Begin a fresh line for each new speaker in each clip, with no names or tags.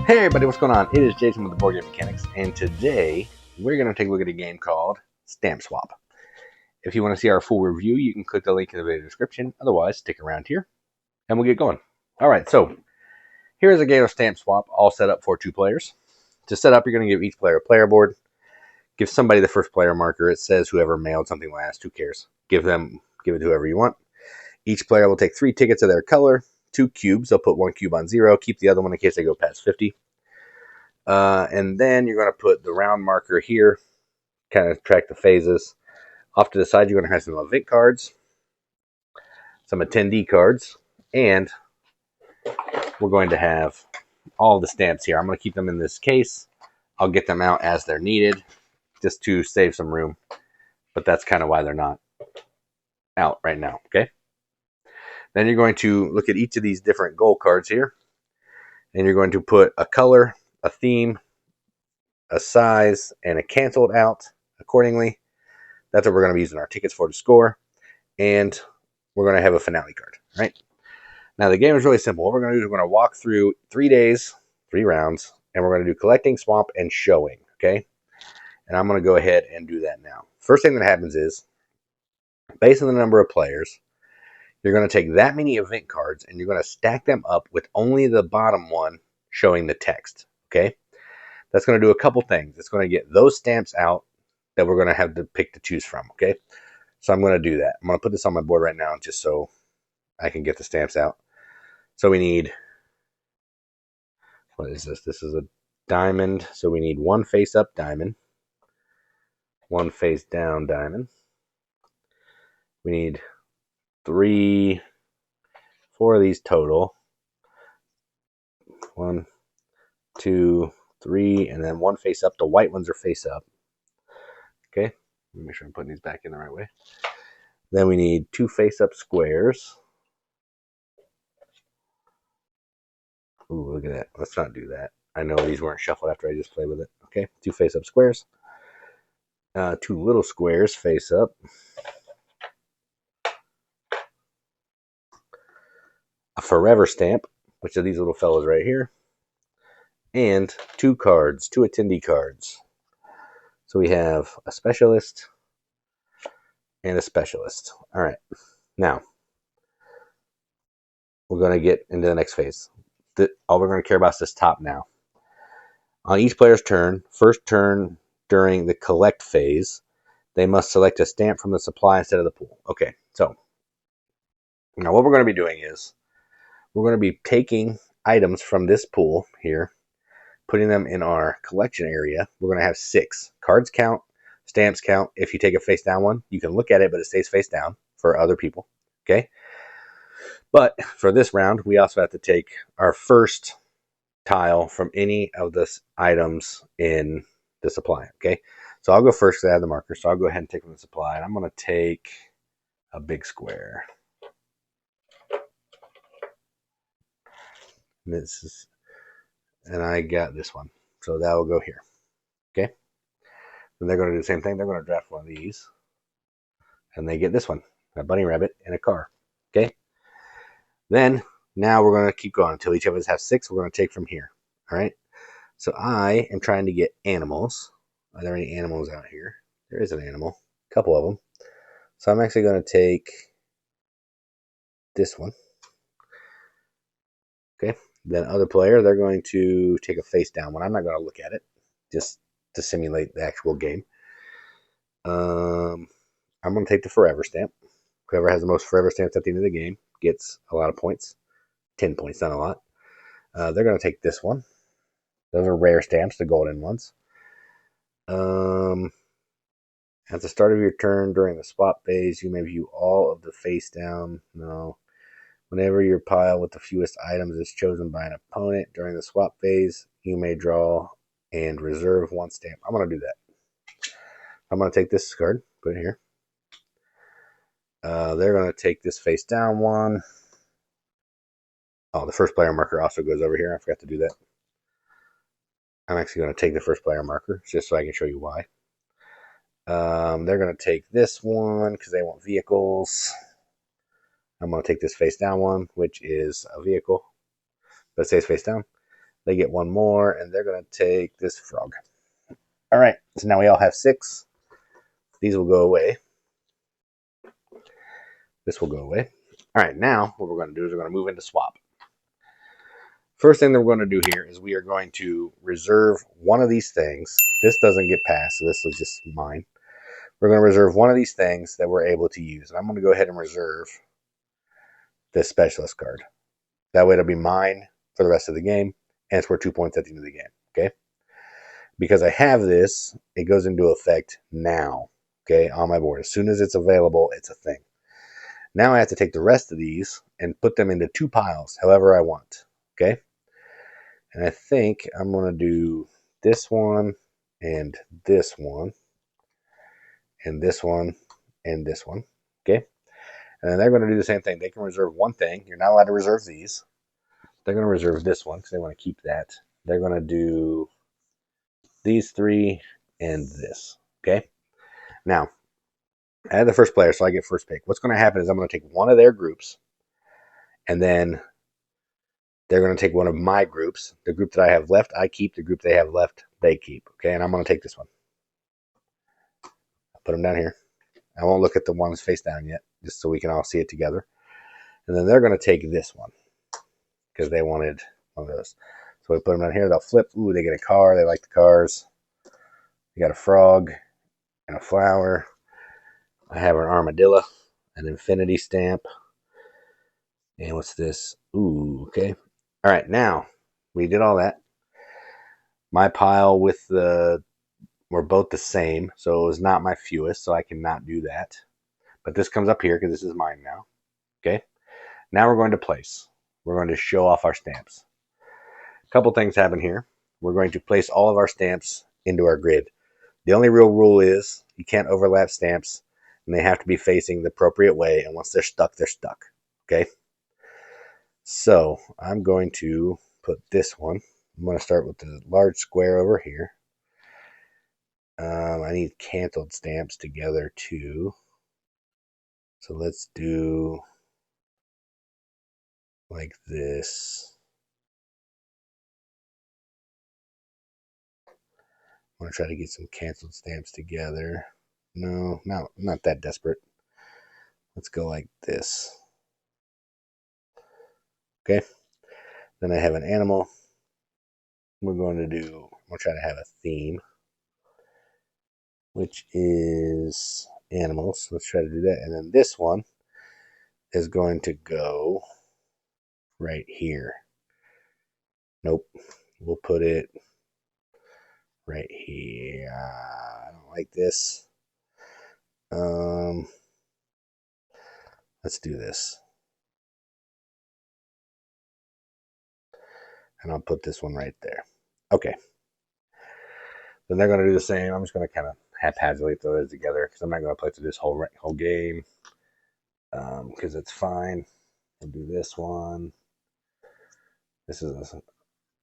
Hey everybody, what's going on? It is Jason with the Board Game Mechanics, and today we're going to take a look at a game called Stamp Swap. If you want to see our full review, you can click the link in the video description. Otherwise, stick around here, and we'll get going. Alright, so here's a game of Stamp Swap, all set up for 2 players. To set up, you're going to give each player a player board. Give somebody the first player marker. It says whoever mailed something last, who cares? Give it to whoever you want. Each player will take 3 tickets of their color, 2 cubes. They'll put 1 cube on 0, keep the other one in case they go past 50. And then you're going to put the round marker here, kind of track the phases. Off to the side, you're going to have some event cards, some attendee cards, and we're going to have all the stamps here. I'm going to keep them in this case. I'll get them out as they're needed, just to save some room. But that's kind of why they're not out right now, okay? Then you're going to look at each of these different goal cards here, and you're going to put a color, a theme, a size, and a canceled out accordingly. That's what we're going to be using our tickets for to score. And we're going to have a finale card, right? Now, the game is really simple. What we're going to do is we're going to walk through 3 days, 3 rounds, and we're going to do collecting, swamp, and showing, okay? And I'm going to go ahead and do that now. First thing that happens is, based on the number of players, you're going to take that many event cards and you're going to stack them up with only the bottom one showing the text, okay? That's going to do a couple things. It's going to get those stamps out that we're going to have to pick to choose from, okay? So I'm going to do that. I'm going to put this on my board right now just so I can get the stamps out. So we need, what is this? This is a diamond. So we need 1 face-up diamond, 1 face-down diamond. We need 4 of these total. 1, 2, 3, and then 1 face up. The white ones are face up. Okay, let me make sure I'm putting these back in the right way. Then we need 2 face up squares. Ooh, look at that. Let's not do that. I know these weren't shuffled after I just played with it. Okay, 2 face up squares. 2 little squares face up. A forever stamp, which are these little fellows right here. And 2 cards, 2 attendee cards. So we have a specialist and a specialist. All right. Now, we're going to get into the next phase. All we're going to care about is this top now. On each player's turn, first turn during the collect phase, they must select a stamp from the supply instead of the pool. Okay, so now what we're going to be doing is we're going to be taking items from this pool here, putting them in our collection area. We're going to have 6. Cards count, stamps count. If you take a face down one, you can look at it, but it stays face down for other people. Okay? But for this round, we also have to take our first tile from any of the items in the supply. Okay? So I'll go first because I have the marker. So I'll go ahead and take from the supply. And I'm going to take a big square. And I got this one. So that will go here. Okay? Then they're going to do the same thing. They're going to draft one of these. And they get this one. A bunny rabbit and a car. Okay? Then, now we're going to keep going until each of us has 6. We're going to take from here. All right? So I am trying to get animals. Are there any animals out here? There is an animal. A couple of them. So I'm actually going to take this one. Okay? Then other player, they're going to take a face down one. I'm not going to look at it, just to simulate the actual game. I'm going to take the forever stamp. Whoever has the most forever stamps at the end of the game gets a lot of points. 10 points, not a lot. They're going to take this one. Those are rare stamps, the golden ones. At the start of your turn during the swap phase, you may view all of the face down. No. Whenever your pile with the fewest items is chosen by an opponent during the swap phase, you may draw and reserve 1 stamp. I'm going to do that. I'm going to take this card, put it here. They're going to take this face down one. Oh, the first player marker also goes over here. I forgot to do that. I'm actually going to take the first player marker just so I can show you why. They're going to take this one because they want vehicles. I'm going to take this face down one, which is a vehicle, but it stays face down. They get one more, and they're going to take this frog. All right, so now we all have 6. These will go away. This will go away. All right, now what we're going to do is we're going to move into swap. First thing that we're going to do here is we are going to reserve one of these things. This doesn't get passed, so this is just mine. We're going to reserve one of these things that we're able to use. And I'm going to go ahead and reserve this specialist card. That way it'll be mine for the rest of the game, and it's worth 2 points at the end of the game. Okay? Because I have this, it goes into effect now. Okay, on my board. As soon as it's available, it's a thing. Now I have to take the rest of these and put them into 2 piles, however I want. Okay? And I think I'm going to do this one and this one and this one and this one. Okay? And then they're going to do the same thing. They can reserve one thing. You're not allowed to reserve these. They're going to reserve this one because they want to keep that. They're going to do these 3 and this. Okay? Now, I have the first player, so I get first pick. What's going to happen is I'm going to take one of their groups, and then they're going to take one of my groups. The group that I have left, I keep. The group they have left, they keep. Okay, and I'm going to take this one. I'll put them down here. I won't look at the ones face down yet, just so we can all see it together. And then they're going to take this one because they wanted one of those. So we put them down here. They'll flip. Ooh, they get a car. They like the cars. They got a frog and a flower. I have an armadillo, an infinity stamp. And what's this? Ooh, okay. All right, now we did all that. My pile with the were both the same, so it was not my fewest, so I cannot do that. But this comes up here because this is mine now. Okay. Now we're going to place. We're going to show off our stamps. A couple things happen here. We're going to place all of our stamps into our grid. The only real rule is you can't overlap stamps, and they have to be facing the appropriate way, and once they're stuck, they're stuck. Okay? So I'm going to put this one. I'm going to start with the large square over here. I need canceled stamps together too. So let's do like this. I want to try to get some canceled stamps together. No, not that desperate. Let's go like this. Okay. Then I have an animal. I'm going to try to have a theme, which is animals. Let's try to do that. And then this one is going to go right here. Nope. We'll put it right here. I don't like this. Let's do this. And I'll put this one right there. Okay. Then they're going to do the same. I'm just going to kind of haphazardly throw those together because I'm not going to play through this whole game because it's fine. I'll do this one. This is a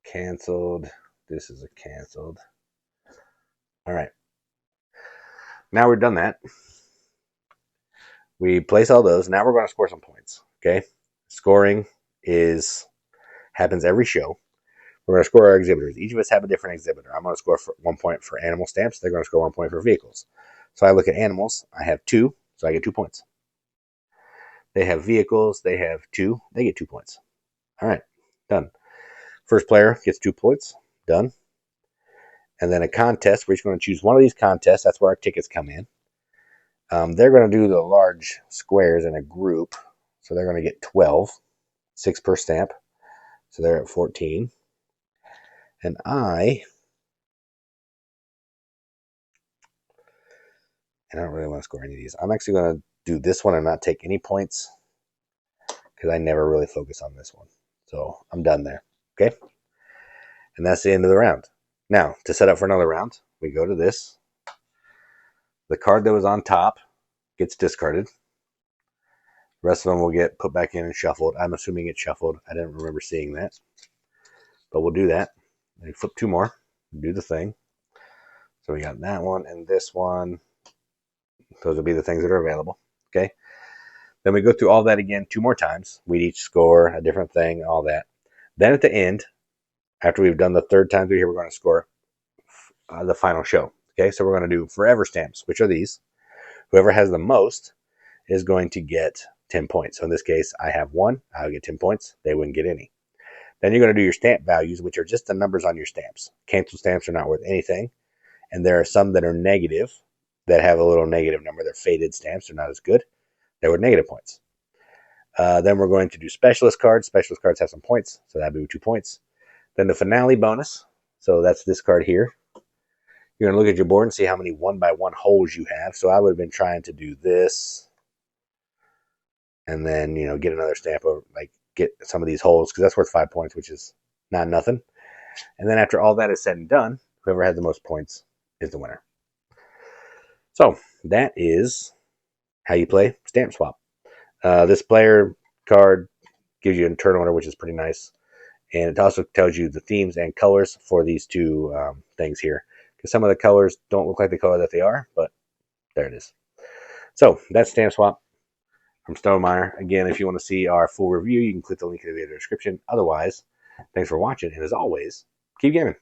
canceled. This is a canceled. All right. Now we're done that. We place all those. Now we're going to score some points. Okay. Scoring happens every show. We're going to score our exhibitors. Each of us have a different exhibitor. I'm going to score 1 point for animal stamps. They're going to score 1 point for vehicles. So I look at animals. I have 2, so I get 2 points. They have vehicles. They have 2. They get 2 points. All right. Done. First player gets 2 points. Done. And then a contest. We're just going to choose one of these contests. That's where our tickets come in. They're going to do the large squares in a group. So they're going to get 12. 6 per stamp. So they're at 14. And I don't really want to score any of these. I'm actually going to do this one and not take any points because I never really focus on this one. So I'm done there. Okay? And that's the end of the round. Now, to set up for another round, we go to this. The card that was on top gets discarded. The rest of them will get put back in and shuffled. I'm assuming it's shuffled. I didn't remember seeing that. But we'll do that. And flip 2 more. Do the thing. So we got that one and this one. Those will be the things that are available. Okay. Then we go through all that again 2 more times. We each score a different thing, all that. Then at the end, After we've done the third time through here, we're going to score the final show. Okay, so we're going to do forever stamps, which are these. Whoever has the most is going to get 10 points. So in this case, I have one. I'll get 10 points. They wouldn't get any. Then you're going to do your stamp values, which are just the numbers on your stamps. Cancel stamps are not worth anything. And there are some that are negative that have a little negative number. They're faded stamps. They're not as good. They're worth negative points. Then we're going to do specialist cards. Specialist cards have some points, so that'd be 2 points. Then the finale bonus. So that's this card here. You're going to look at your board and see how many 1x1 holes you have. So I would have been trying to do this and then, get another stamp over, like get some of these holes because that's worth 5 points, which is not nothing. And then after all that is said and done, whoever has the most points is the winner. So that is how you play Stamp Swap. This player card gives you a turn order, which is pretty nice. And it also tells you the themes and colors for these two things here. Because some of the colors don't look like the color that they are, but there it is. So that's Stamp Swap from Stonemaier. Again, if you want to see our full review, you can click the link in the video description. Otherwise, thanks for watching. And as always, keep gaming.